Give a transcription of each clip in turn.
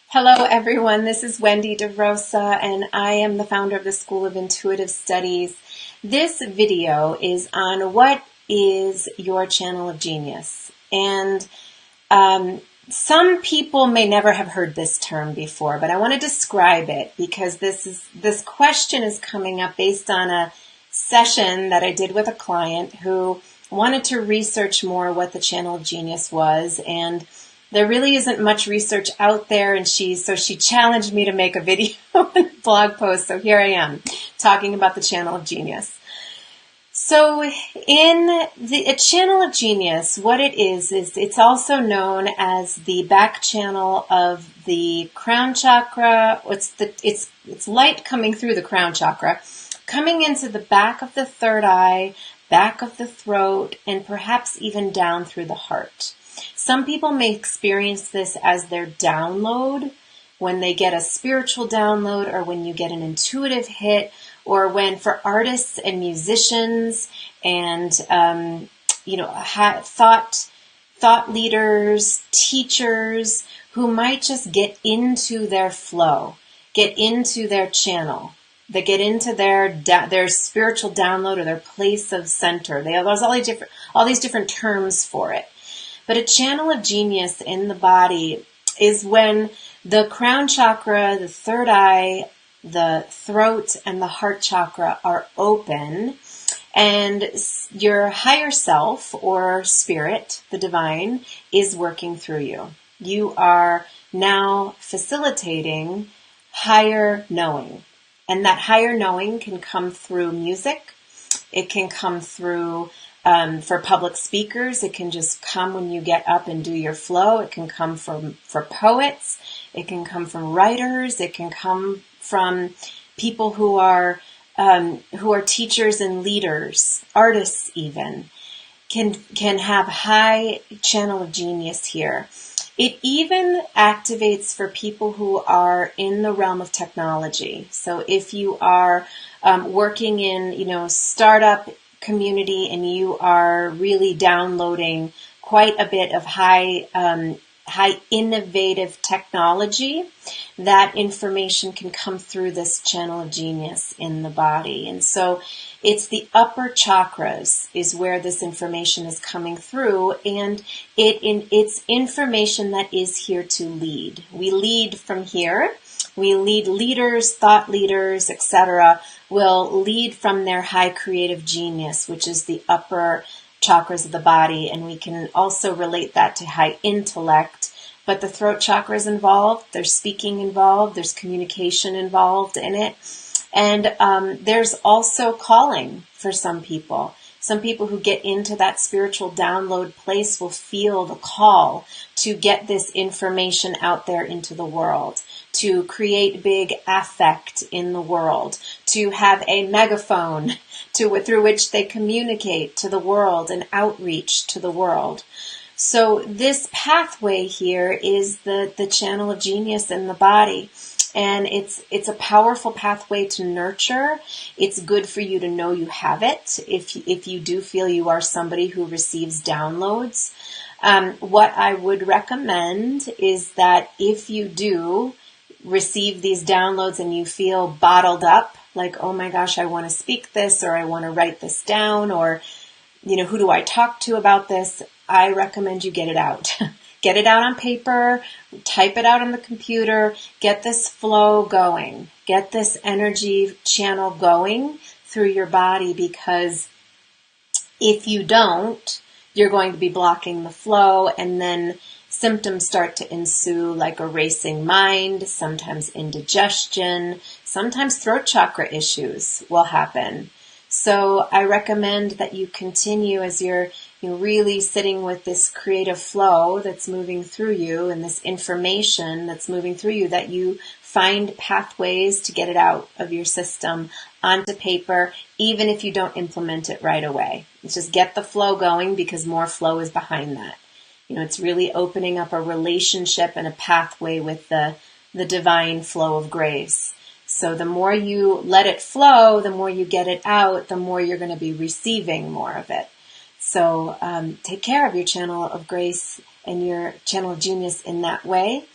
Hello, everyone. This is Wendy De Rosa, and I am the founder of the School of Intuitive Studies. This video is on what is your channel of genius. And some people may never have heard this term before, but I want to describe it because this question is coming up based on a session that I did with a client who wanted to research more what the channel of genius was, and there really isn't much research out there, and she challenged me to make a video and a blog post. So here I am talking about the channel of genius. So in a channel of genius, what it is it's also known as the back channel of the crown chakra. It's light coming through the crown chakra, coming into the back of the third eye, back of the throat, and perhaps even down through the heart. Some people may experience this as their download, when they get a spiritual download, or when you get an intuitive hit, or when, for artists and musicians and thought leaders, teachers who might just get into their flow, get into their channel. They get into their spiritual download or their place of center. There's all these different terms for it. But a channel of genius in the body is when the crown chakra, the third eye, the throat, and the heart chakra are open, and your higher self or spirit, the divine, is working through you. You are now facilitating higher knowing. And that higher knowing can come through music. It can come through for public speakers. It can just come when you get up and do your flow. It can come for poets. It can come from writers. It can come from people who are teachers and leaders, artists even, can have high channel of genius here. It even activates for people who are in the realm of technology. So if you are working in, startup community and you are really downloading quite a bit of high innovative technology, that information can come through this channel of genius in the body. And so it's the upper chakras is where this information is coming through, and it's information that is here to lead. We lead from here. We lead leaders, thought leaders, etc. will lead from their high creative genius, which is the upper chakras of the body, and we can also relate that to high intellect. But the throat chakra is involved, there's speaking involved, there's communication involved in it, and there's also calling for some people. Some people who get into that spiritual download place will feel the call to get this information out there into the world, to create big affect in the world, to have a megaphone through which they communicate to the world and outreach to the world. So this pathway here is the channel of genius in the body. And it's a powerful pathway to nurture. It's good for you to know you have it if you do feel you are somebody who receives downloads. What I would recommend is that if you do receive these downloads and you feel bottled up, like, oh my gosh, I want to speak this, or I want to write this down, or, who do I talk to about this? I recommend you get it out. Get it out on paper, type it out on the computer, get this flow going, get this energy channel going through your body, because if you don't, you're going to be blocking the flow, and then symptoms start to ensue, like a racing mind, sometimes indigestion, sometimes throat chakra issues will happen. So I recommend that you continue as you're really sitting with this creative flow that's moving through you, and this information that's moving through you, that you find pathways to get it out of your system onto paper, even if you don't implement it right away. It's just get the flow going, because more flow is behind that. It's really opening up a relationship and a pathway with the divine flow of grace. So the more you let it flow, the more you get it out, the more you're going to be receiving more of it. So take care of your channel of grace and your channel of genius in that way.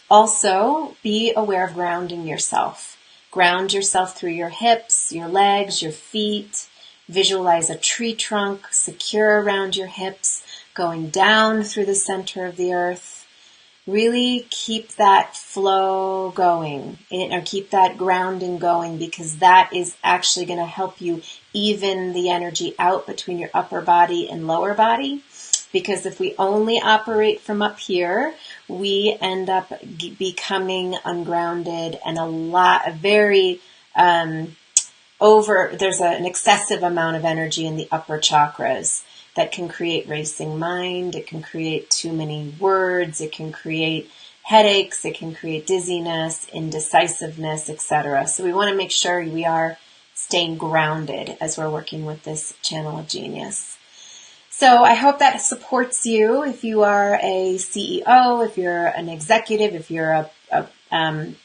Also, be aware of grounding yourself. Ground yourself through your hips, your legs, your feet. Visualize a tree trunk secure around your hips, going down through the center of the earth. Really keep that flow going, or keep that grounding going, because that is actually going to help you even the energy out between your upper body and lower body. Because if we only operate from up here, we end up becoming ungrounded and there's an excessive amount of energy in the upper chakras that can create racing mind. It can create too many words. It can create headaches. It can create dizziness, indecisiveness, etc. So we want to make sure we are staying grounded as we're working with this channel of genius. So I hope that supports you if you are a CEO, if you're an executive, if you're a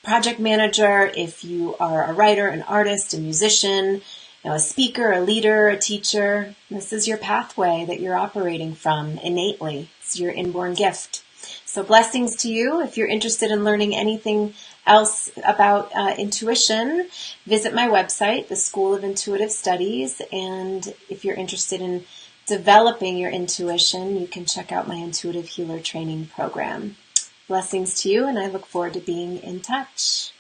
project manager, if you are a writer, an artist, a musician, a speaker, a leader, a teacher. This is your pathway that you're operating from innately. It's your inborn gift. So blessings to you. If you're interested in learning anything else about intuition, visit my website, the School of Intuitive Studies. And if you're interested in developing your intuition, you can check out my Intuitive Healer Training Program. Blessings to you, and I look forward to being in touch.